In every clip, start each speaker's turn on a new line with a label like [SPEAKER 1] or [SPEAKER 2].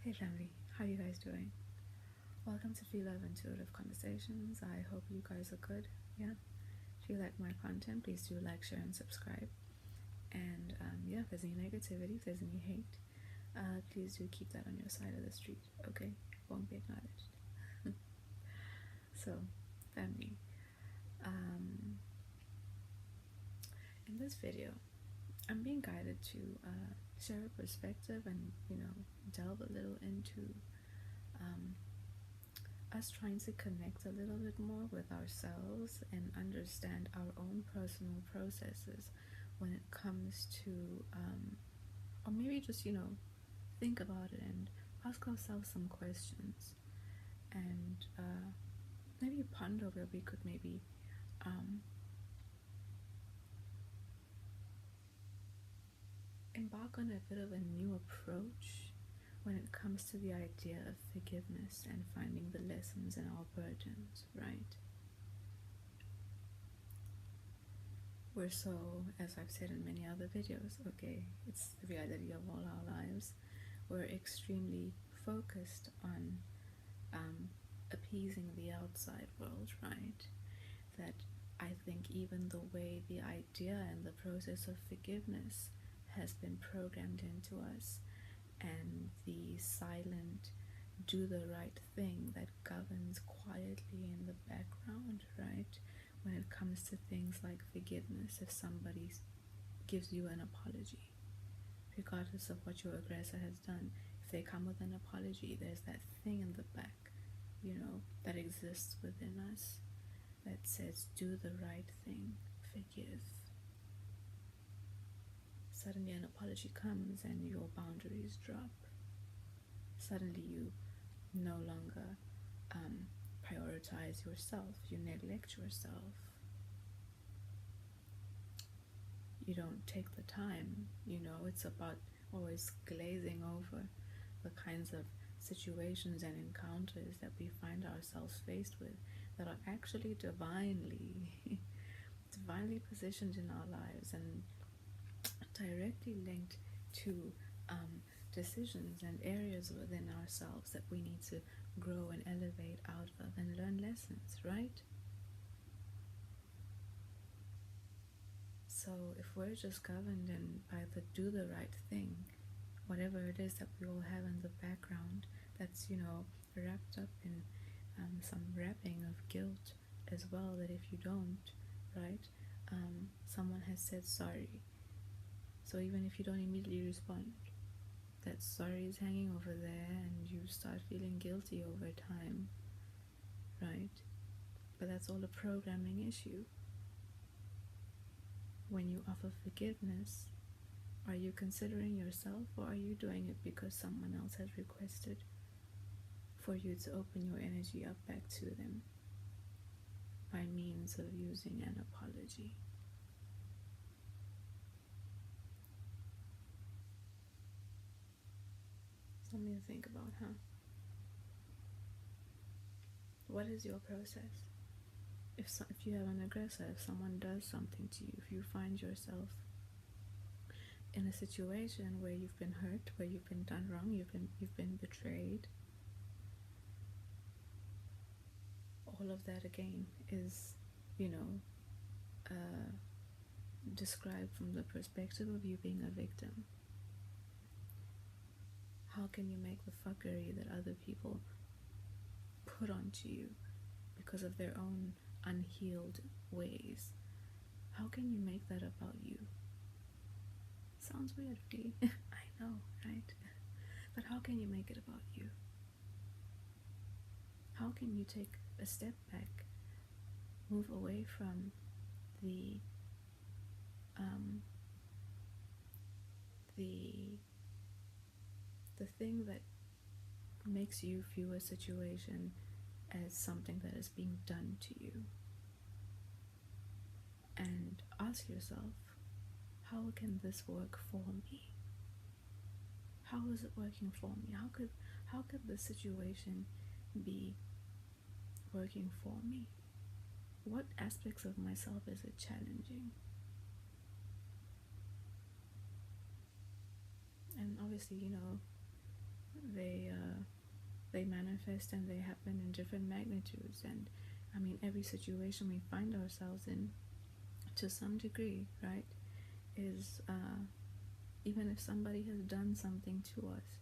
[SPEAKER 1] Hey family, how you guys doing? Welcome to Phie.Love Intuitive Conversations. I hope you guys are good. Yeah. If you like my content, please do like, share, and subscribe. And yeah, if there's any negativity, if there's any hate, please do keep that on your side of the street. Okay, it won't be acknowledged. So, family, in this video, I'm being guided to share a perspective and delve a little into us trying to connect a little bit more with ourselves and understand our own personal processes when it comes to or maybe just think about it and ask ourselves some questions and maybe ponder where we could maybe embark on a bit of a new approach when it comes to the idea of forgiveness and finding the lessons in our burdens, right? We're so, as I've said in many other videos, okay, it's the reality of all our lives. We're extremely focused on appeasing the outside world, right? That I think even the way the idea and the process of forgiveness has been programmed into us, and the silent do the right thing that governs quietly in the background, right? When it comes to things like forgiveness, if somebody gives you an apology, regardless of what your aggressor has done, if they come with an apology, there's that thing in the back, that exists within us that says, do the right thing, forgive. Suddenly an apology comes and your boundaries drop. Suddenly you no longer prioritize yourself, you neglect yourself. You don't take the time, it's about always glazing over the kinds of situations and encounters that we find ourselves faced with that are actually divinely positioned in our lives and directly linked to decisions and areas within ourselves that we need to grow and elevate out of and learn lessons, right? So if we're just governed by the do the right thing, whatever it is that we all have in the background that's wrapped up in some wrapping of guilt as well, that if you don't, right, someone has said sorry, so even if you don't immediately respond, that sorry is hanging over there and you start feeling guilty over time, right? But that's all a programming issue. When you offer forgiveness, are you considering yourself, or are you doing it because someone else has requested for you to open your energy up back to them by means of using an apology? Something to think about, huh? What is your process? If you have an aggressor, if someone does something to you, if you find yourself in a situation where you've been hurt, where you've been done wrong, you've been betrayed, all of that again is, described from the perspective of you being a victim. How can you make the fuckery that other people put onto you because of their own unhealed ways, how can you make that about you? Sounds weird, Phie. I know, right? But how can you make it about you? How can you take a step back, move away from the thing that makes you view a situation as something that is being done to you, and ask yourself, how can this work for me? How is it working for me? How could this situation be working for me? What aspects of myself is it challenging? And obviously, they they manifest and they happen in different magnitudes. And I mean, every situation we find ourselves in, to some degree, right, is even if somebody has done something to us,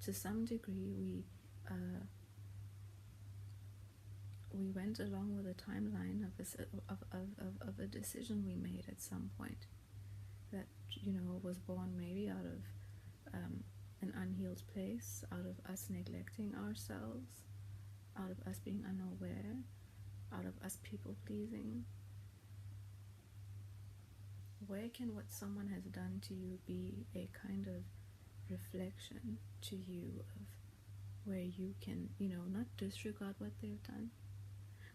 [SPEAKER 1] to some degree we went along with a timeline of a decision we made at some point that, you know, was born maybe out of an unhealed place, out of us neglecting ourselves, out of us being unaware, out of us people pleasing. Where can what someone has done to you be a kind of reflection to you of where you can, you know, not disregard what they've done,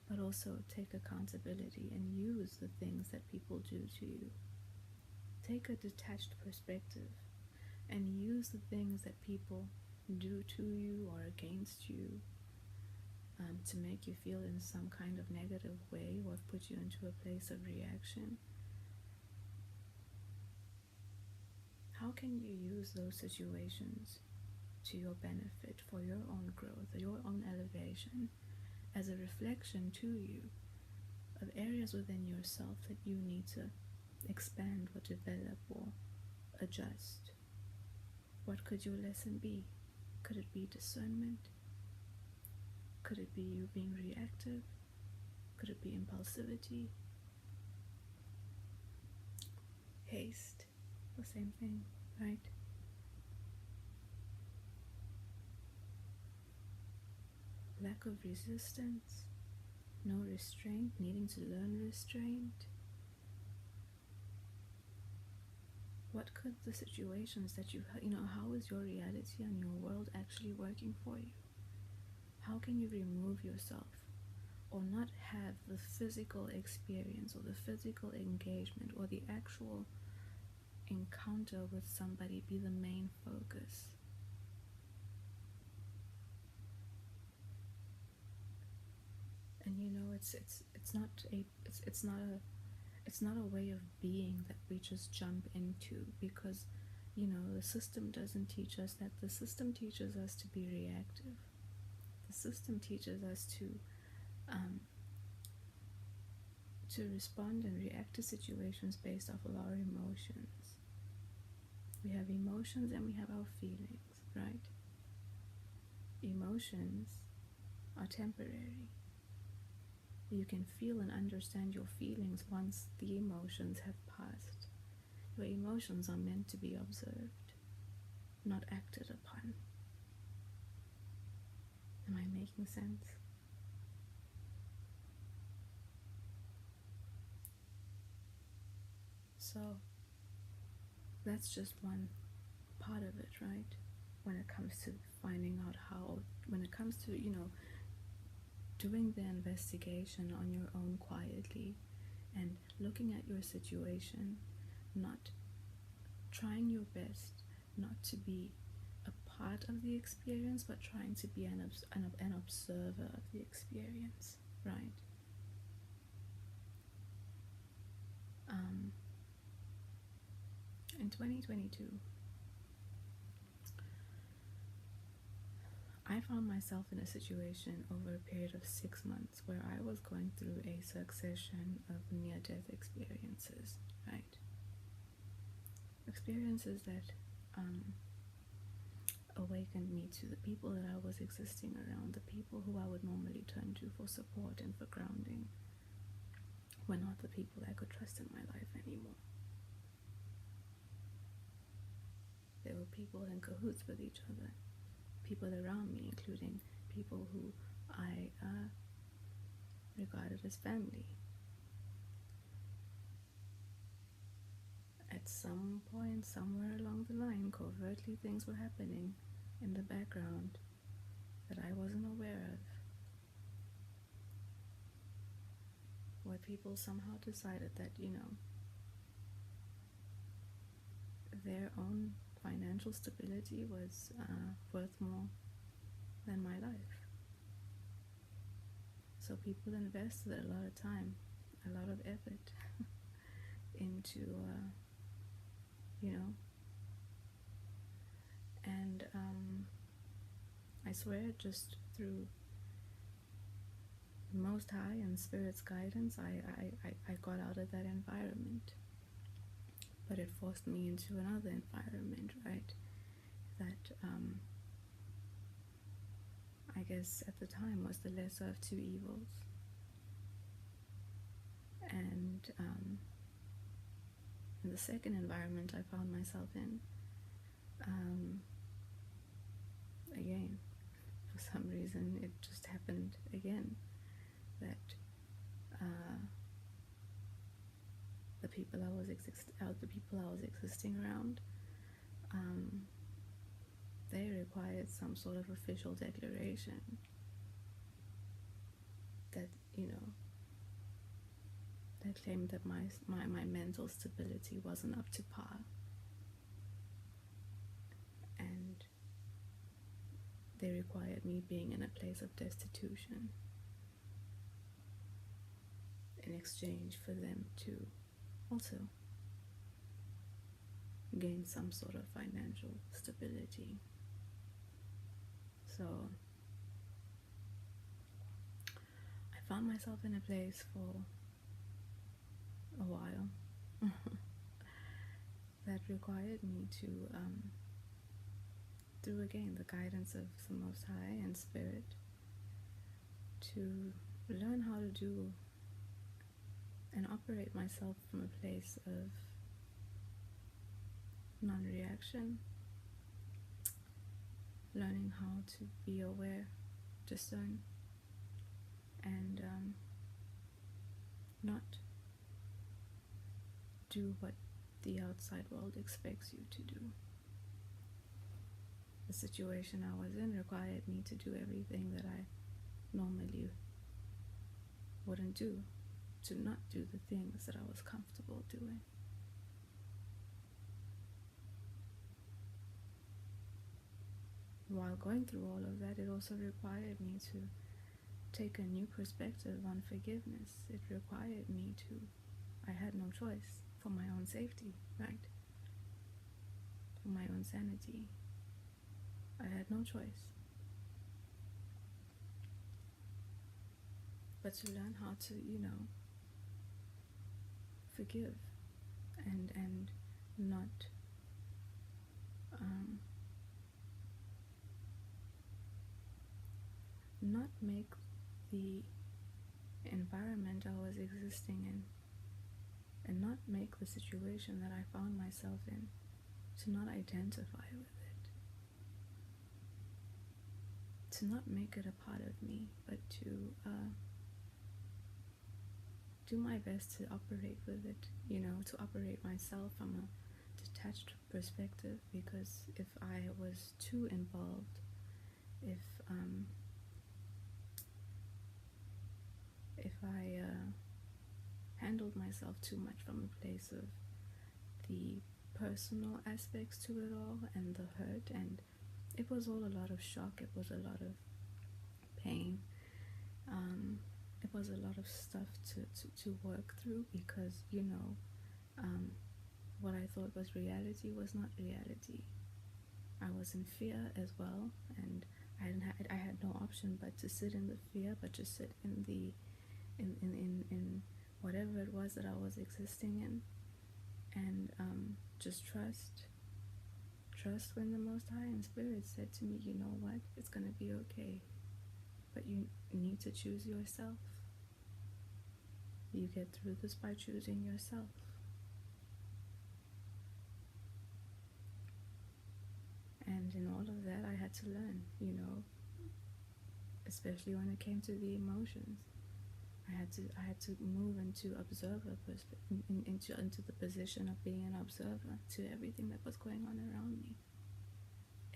[SPEAKER 1] but also take accountability and use the things that people do to you. Take a detached perspective and use the things that people do to you or against you to make you feel in some kind of negative way or put you into a place of reaction. How can you use those situations to your benefit, for your own growth, your own elevation, as a reflection to you of areas within yourself that you need to expand or develop or adjust? What could your lesson be? Could it be discernment? Could it be you being reactive? Could it be impulsivity? Haste? The same thing, right? Lack of resistance, no restraint, needing to learn restraint. What could the situations that you know, how is your reality and your world actually working for you? How can you remove yourself or not have the physical experience or the physical engagement or the actual encounter with somebody be the main focus? And you know, it's not a way of being that we just jump into, because, you know, the system doesn't teach us that. The system teaches us to be reactive. The system teaches us to respond and react to situations based off of our emotions. We have emotions and we have our feelings, right? Emotions are temporary. You can feel and understand your feelings once the emotions have passed. Your emotions are meant to be observed, not acted upon. Am I making sense? So that's just one part of it, right? When it comes to finding out how, when it comes to, you know, doing the investigation on your own quietly and looking at your situation, not trying your best not to be a part of the experience, but trying to be an observer of the experience, right? In 2022, I found myself in a situation over a period of 6 months where I was going through a succession of near-death experiences, right? Experiences that awakened me to the people that I was existing around, the people who I would normally turn to for support and for grounding, were not the people I could trust in my life anymore. There were people in cahoots with each other, people around me, including people who I regarded as family. At some point, somewhere along the line, covertly things were happening in the background that I wasn't aware of, where people somehow decided that, you know, their own financial stability was worth more than my life. So people invested a lot of time, a lot of effort into, you know, and I swear, just through Most High and Spirit's guidance, I got out of that environment. But it forced me into another environment, right? That I guess at the time was the lesser of two evils. And in the second environment I found myself in, again, for some reason it just happened again that the people I was existing around, they required some sort of official declaration that, that claimed that my mental stability wasn't up to par. And they required me being in a place of destitution in exchange for them to also gain some sort of financial stability. So I found myself in a place for a while that required me to, through again the guidance of the Most High and Spirit, to learn how to do and operate myself from a place of non-reaction, learning how to be aware, discern, and not do what the outside world expects you to do. The situation I was in required me to do everything that I normally wouldn't do, to not do the things that I was comfortable doing. While going through all of that, it also required me to take a new perspective on forgiveness. It required me to, I had no choice for my own safety, right? For my own sanity. I had no choice but to learn how to, forgive and not not make the environment I was existing in, and not make the situation that I found myself in, to not identify with it, to not make it a part of me, but to do my best to operate with it, to operate myself from a detached perspective, because if I was too involved, if I handled myself too much from a place of the personal aspects to it all and the hurt, and it was all a lot of shock, it was a lot of pain, it was a lot of stuff to work through, because what I thought was reality was not reality. I was in fear as well, and I had no option but to sit in the fear, but just sit in the in whatever it was that I was existing in, and just trust when the Most High and Spirit said to me, you know what, it's gonna be okay, but you need to choose yourself. You get through this by choosing yourself. And in all of that, I had to learn, especially when it came to the emotions. I had to move into observer into the position of being an observer to everything that was going on around me.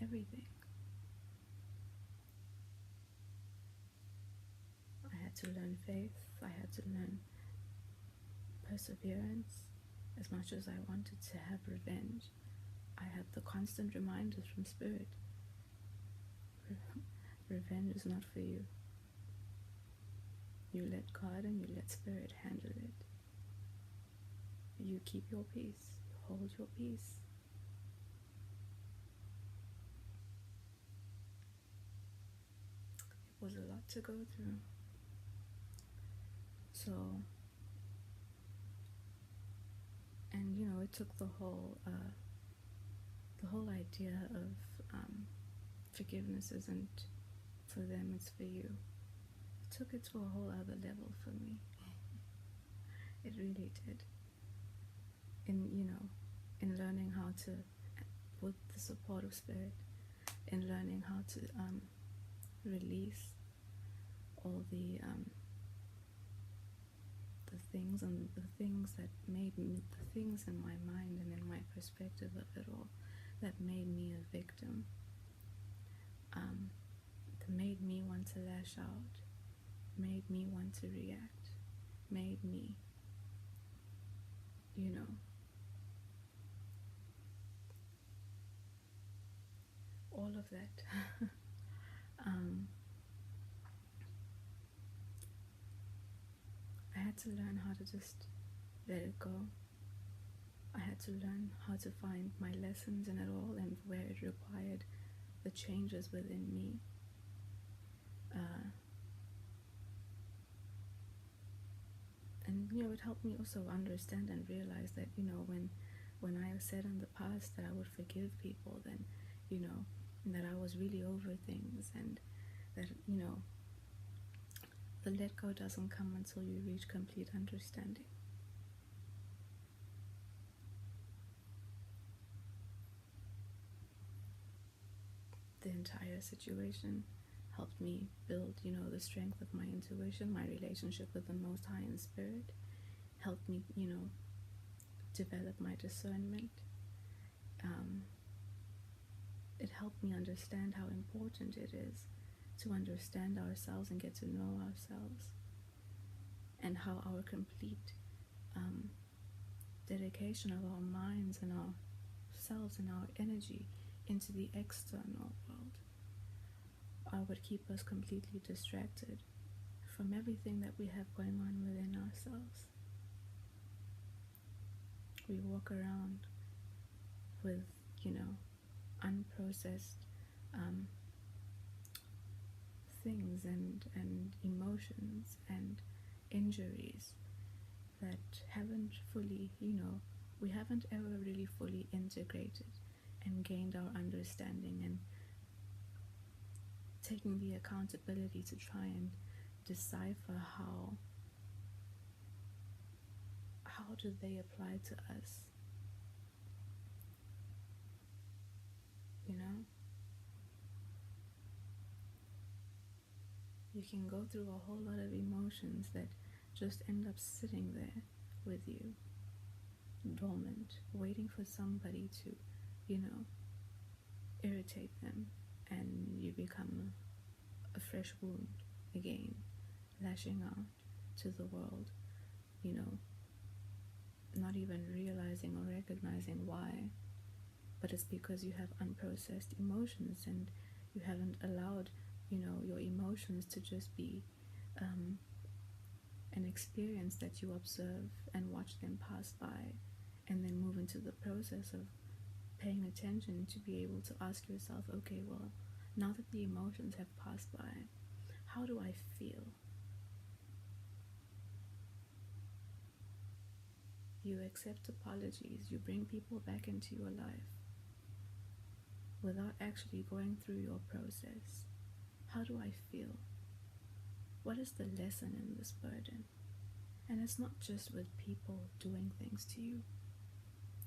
[SPEAKER 1] Everything. I had to learn faith. I had to learn perseverance. As much as I wanted to have revenge, I had the constant reminders from Spirit. Revenge is not for you. You let God and you let Spirit handle it. You keep your peace. You hold your peace. to go through. So, and it took the whole idea of forgiveness isn't for them, it's for you. It took it to a whole other level for me. It really did. In learning how to, with the support of spirit, in learning how to release all the things and the things that made me, the things in my mind and in my perspective of it all that made me a victim, that made me want to lash out, made me want to react, made me, all of that. I had to learn how to just let it go. I had to learn how to find my lessons in it all and where it required the changes within me. And it helped me also understand and realize that when I said in the past that I would forgive people, then that I was really over things, and that the let go doesn't come until you reach complete understanding. The entire situation helped me build, the strength of my intuition, my relationship with the Most High in Spirit, helped me, develop my discernment. It helped me understand how important it is to understand ourselves and get to know ourselves, and how our complete dedication of our minds and ourselves and our energy into the external world are what keep us completely distracted from everything that we have going on within ourselves. We walk around with, unprocessed things and emotions and injuries that haven't fully, we haven't ever really fully integrated and gained our understanding and taking the accountability to try and decipher how do they apply to us, You can go through a whole lot of emotions that just end up sitting there with you, dormant, waiting for somebody to, irritate them, and you become a fresh wound again, lashing out to the world, not even realizing or recognizing why, but it's because you have unprocessed emotions and you haven't allowed, your emotions to just be an experience that you observe and watch them pass by, and then move into the process of paying attention to be able to ask yourself, okay, well, now that the emotions have passed by, how do I feel? You accept apologies, you bring people back into your life without actually going through your process. How do I feel? What is the lesson in this burden? And it's not just with people doing things to you.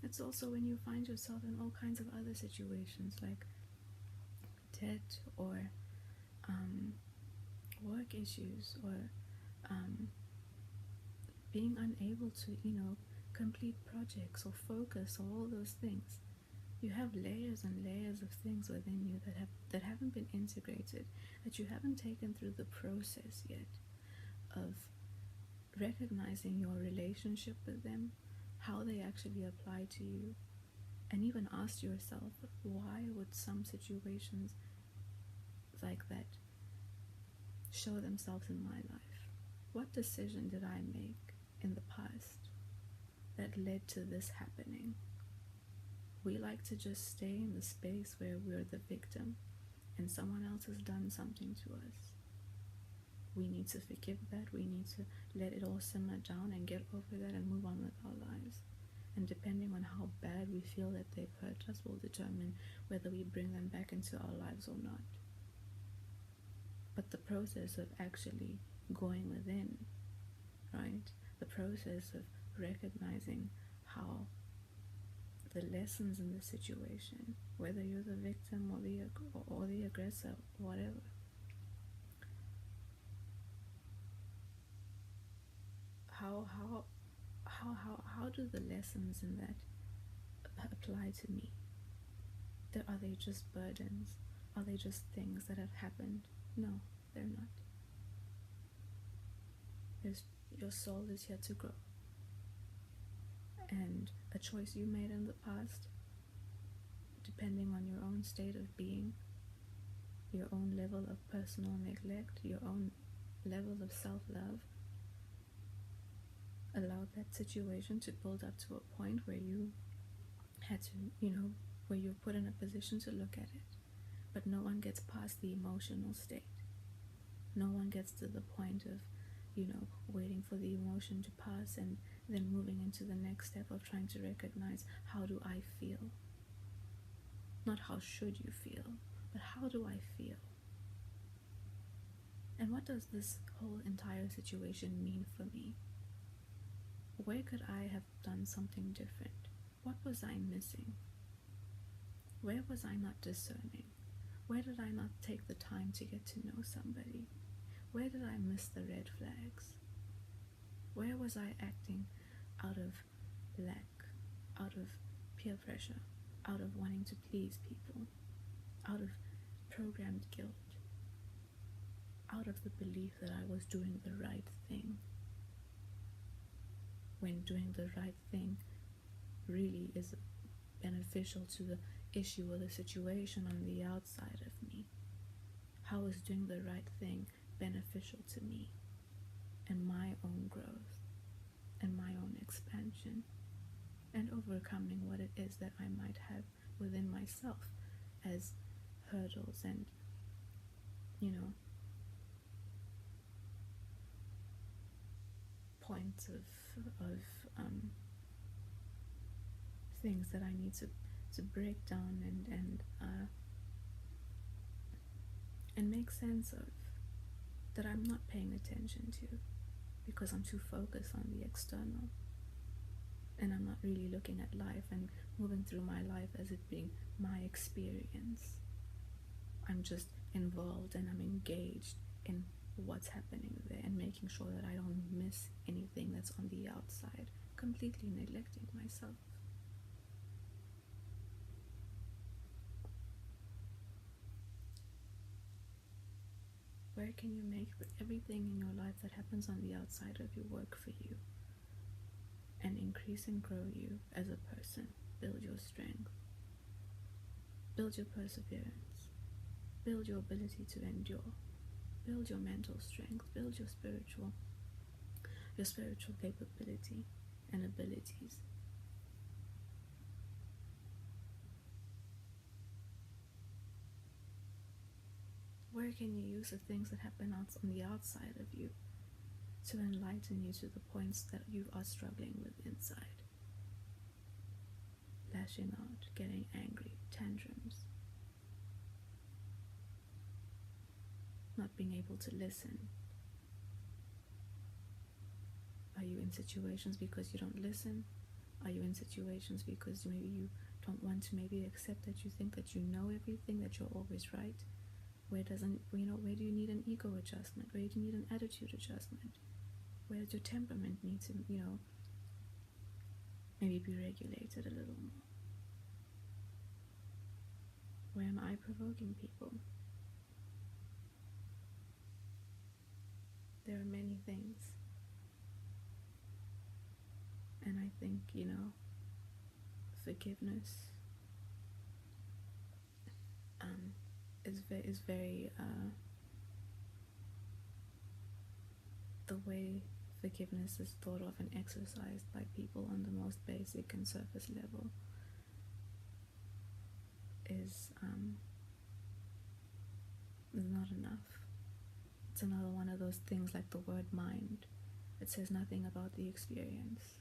[SPEAKER 1] It's also when you find yourself in all kinds of other situations, like debt or work issues, or being unable to, complete projects or focus, or all those things. You have layers and layers of things within you that haven't been integrated, that you haven't taken through the process yet of recognizing your relationship with them, how they actually apply to you, and even ask yourself, why would some situations like that show themselves in my life? What decision did I make in the past that led to this happening? We like to just stay in the space where we're the victim and someone else has done something to us. we need to forgive that. We need to let it all simmer down and get over that and move on with our lives. And depending on how bad we feel that they've hurt us will determine whether we bring them back into our lives or not. But the process of actually going within, right? The process of recognizing how the lessons in the situation, whether you're the victim or the aggressor, whatever, how do the lessons in that apply to me? Are they just burdens? Are they just things that have happened? No, they're not. Your soul is here to grow. And a choice you made in the past, depending on your own state of being, your own level of personal neglect, your own level of self-love, allowed that situation to build up to a point where you had to, where you're put in a position to look at it. But no one gets past the emotional state. No one gets to the point of, waiting for the emotion to pass and then moving into the next step of trying to recognize, how do I feel? Not how should you feel, but how do I feel? And what does this whole entire situation mean for me? Where could I have done something different? What was I missing? Where was I not discerning? Where did I not take the time to get to know somebody? Where did I miss the red flags? Where was I acting out of lack, out of peer pressure, out of wanting to please people, out of programmed guilt, out of the belief that I was doing the right thing, when doing the right thing really is beneficial to the issue or the situation on the outside of me? How is doing the right thing beneficial to me and my own growth and my own expansion and overcoming what it is that I might have within myself as hurdles and, points of things that I need to break down and make sense of, that I'm not paying attention to because I'm too focused on the external, and I'm not really looking at life and moving through my life as it being my experience. I'm just involved and I'm engaged in what's happening there and making sure that I don't miss anything that's on the outside, completely neglecting myself. Where can you make everything in your life that happens on the outside of you work for you and increase and grow you as a person? Build your strength, build your perseverance, build your ability to endure, build your mental strength, build your spiritual capability and abilities. Where can you use the things that happen on the outside of you to enlighten you to the points that you are struggling with inside? Lashing out, getting angry, tantrums, not being able to listen. Are you in situations because you don't listen? Are you in situations because maybe you don't want to maybe accept that you think that you know everything, that you're always right? Where do you need an ego adjustment? Where do you need an attitude adjustment? Where does your temperament need to, maybe be regulated a little more? Where am I provoking people? There are many things. And I think, forgiveness is very the way forgiveness is thought of and exercised by people on the most basic and surface level is not enough. It's another one of those things like the word mind. It says nothing about the experience.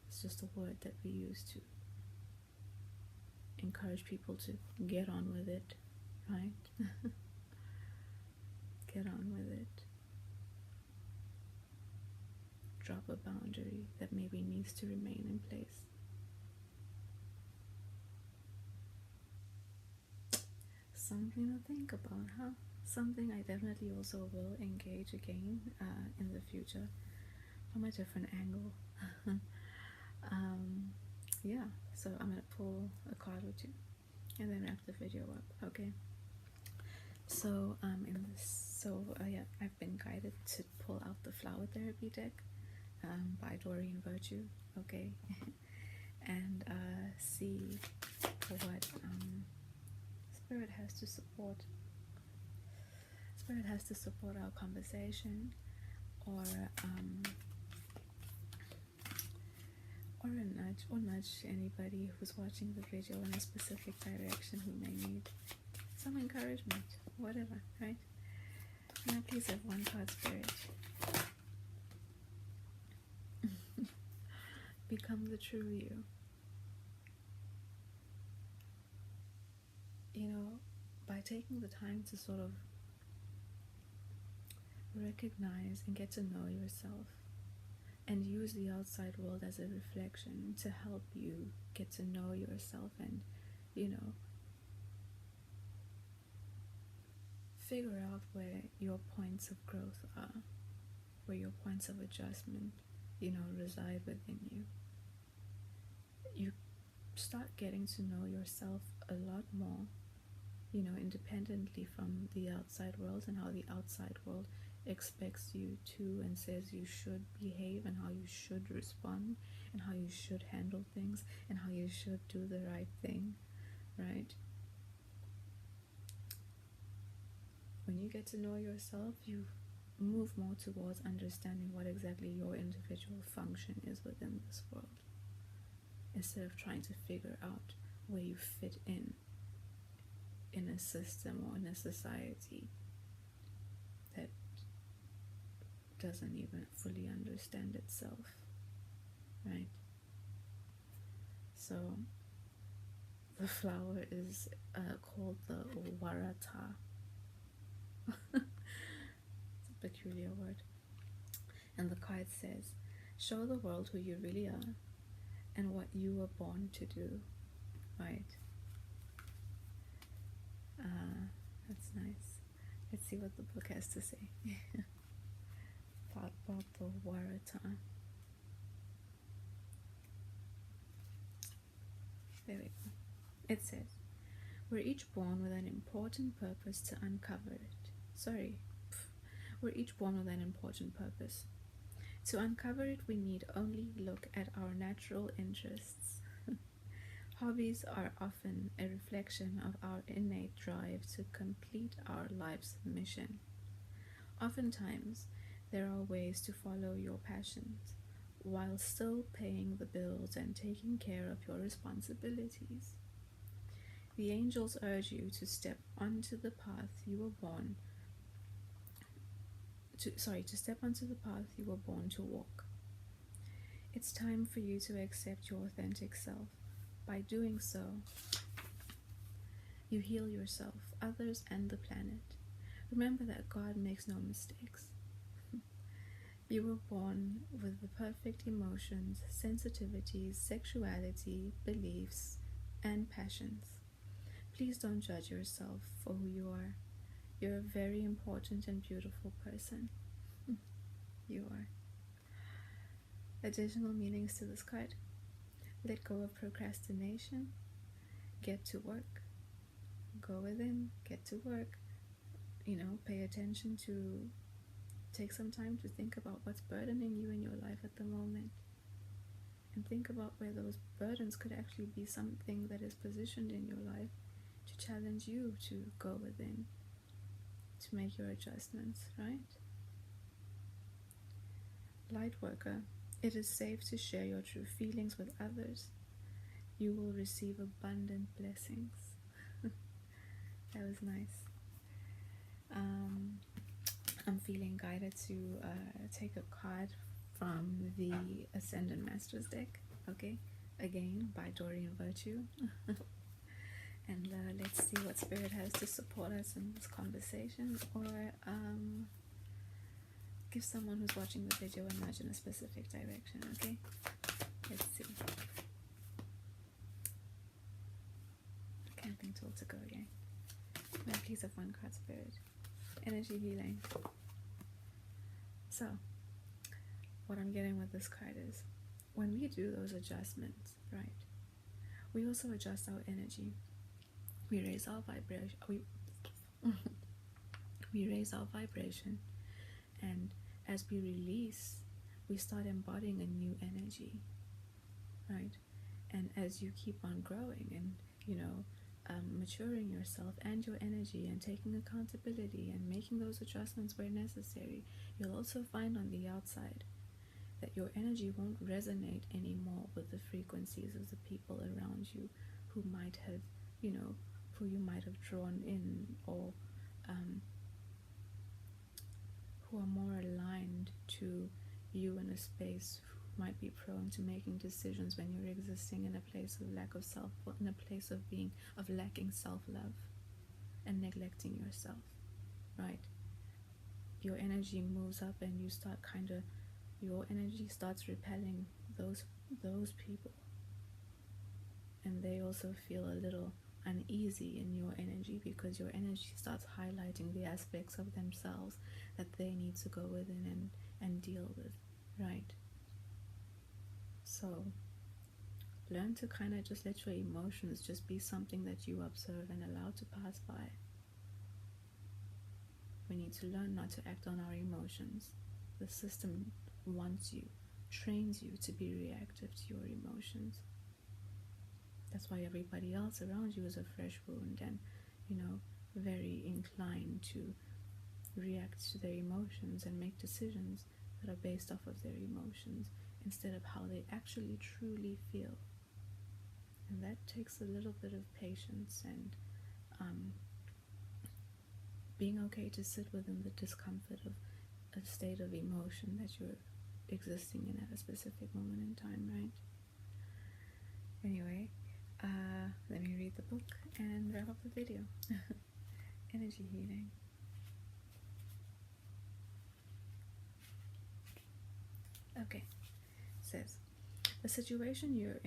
[SPEAKER 1] It's just a word that we use to encourage people to get on with it, right? Get on with it. Drop a boundary that maybe needs to remain in place. Something to think about, huh? Something I definitely also will engage again in the future from a different angle. Yeah, so I'm gonna pull a card or two and then wrap the video up, okay? So yeah, I've been guided to pull out the flower therapy deck by Doreen Virtue, okay? And see what Spirit has to support. Spirit has to support our conversation, or a nudge anybody who's watching the video in a specific direction who may need some encouragement, whatever, right? Now please have one card, Spirit. Become the true you. You know, by taking the time to sort of recognize and get to know yourself and use the outside world as a reflection to help you get to know yourself and, you know, figure out where your points of growth are, where your points of adjustment, you know, reside within you. You start getting to know yourself a lot more, you know, independently from the outside world and how the outside world expects you to and says you should behave and how you should respond and how you should handle things and how you should do the right thing, right? When you get to know yourself, you move more towards understanding what exactly your individual function is within this world, instead of trying to figure out where you fit in a system or in a society that doesn't even fully understand itself, right? So the flower is called the warata. It's a peculiar word. And the card says, show the world who you really are and what you were born to do, right? That's nice. Let's see what the book has to say. About the warata. There we go. It says, we're each born with an important purpose to uncover it. We're each born with an important purpose. To uncover it, we need only look at our natural interests. Hobbies are often a reflection of our innate drive to complete our life's mission. Oftentimes, there are ways to follow your passions while still paying the bills and taking care of your responsibilities. The angels urge you to step onto the path you were born to walk. It's time for you to accept your authentic self. By doing so, you heal yourself, others, and the planet. Remember that God makes no mistakes. You were born with the perfect emotions, sensitivities, sexuality, beliefs, and passions. Please don't judge yourself for who you are. You're a very important and beautiful person. You are. Additional meanings to this card. Let go of procrastination. Get to work. Go within. Get to work. You know, pay attention to, take some time to think about what's burdening you in your life at the moment. And think about where those burdens could actually be something that is positioned in your life to challenge you to go within, to make your adjustments, right? Light worker, it is safe to share your true feelings with others. You will receive abundant blessings. That was nice. I'm feeling guided to take a card from the Ascendant Masters deck, okay? Again, by Dorian Virtue. And let's see what Spirit has to support us in this conversation, or give someone who's watching the video a nudge in a specific direction, okay? Let's see. Camping tool to go again. May I please have one card, Spirit? Energy healing. So, what I'm getting with this card is, when we do those adjustments, right, we also adjust our energy. We raise our vibration. We raise our vibration, and as we release, we start embodying a new energy, right? And as you keep on growing and, you know, maturing yourself and your energy and taking accountability and making those adjustments where necessary, you'll also find on the outside that your energy won't resonate anymore with the frequencies of the people around you who might have, you know, who you might have drawn in, or who are more aligned to you in a space who might be prone to making decisions when you're existing in a place of lack of self, or in a place of lacking self-love and neglecting yourself, right? Your energy moves up and you start your energy starts repelling those people, and they also feel a little uneasy in your energy, because your energy starts highlighting the aspects of themselves that they need to go within and deal with, right? So learn to kind of just let your emotions just be something that you observe and allow to pass by. We need to learn not to act on our emotions. The system trains you to be reactive to your emotions. That's why everybody else around you is a fresh wound and, you know, very inclined to react to their emotions and make decisions that are based off of their emotions instead of how they actually truly feel. And that takes a little bit of patience and being okay to sit within the discomfort of a state of emotion that you're existing in at a specific moment in time, right? Anyway, let me read the book and wrap up the video. Energy healing. Okay, it says, the situation you've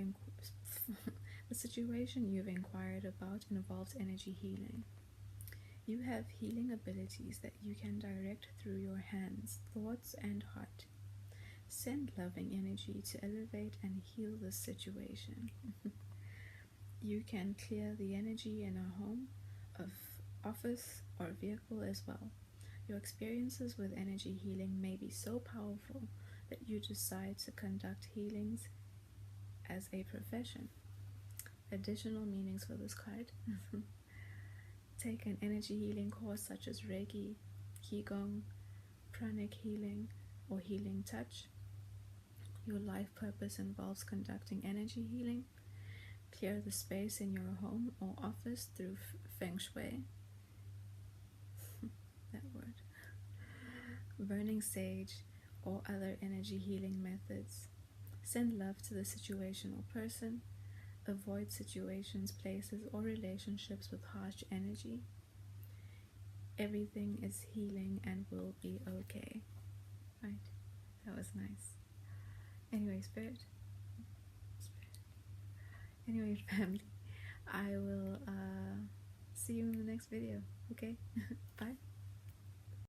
[SPEAKER 1] inquired about involves energy healing. You have healing abilities that you can direct through your hands, thoughts, and heart. Send loving energy to elevate and heal this situation. You can clear the energy in a home, of office, or vehicle as well. Your experiences with energy healing may be so powerful that you decide to conduct healings as a profession. Additional meanings for this card. Take an energy healing course such as Reiki, Qigong, pranic healing, or healing touch. Your life purpose involves conducting energy healing. Clear the space in your home or office through feng shui. That word. Burning sage or other energy healing methods. Send love to the situation or person. Avoid situations, places, or relationships with harsh energy. Everything is healing and will be okay. Right? That was nice. Anyway, Spirit. Anyway, family, I will see you in the next video. Okay? Bye.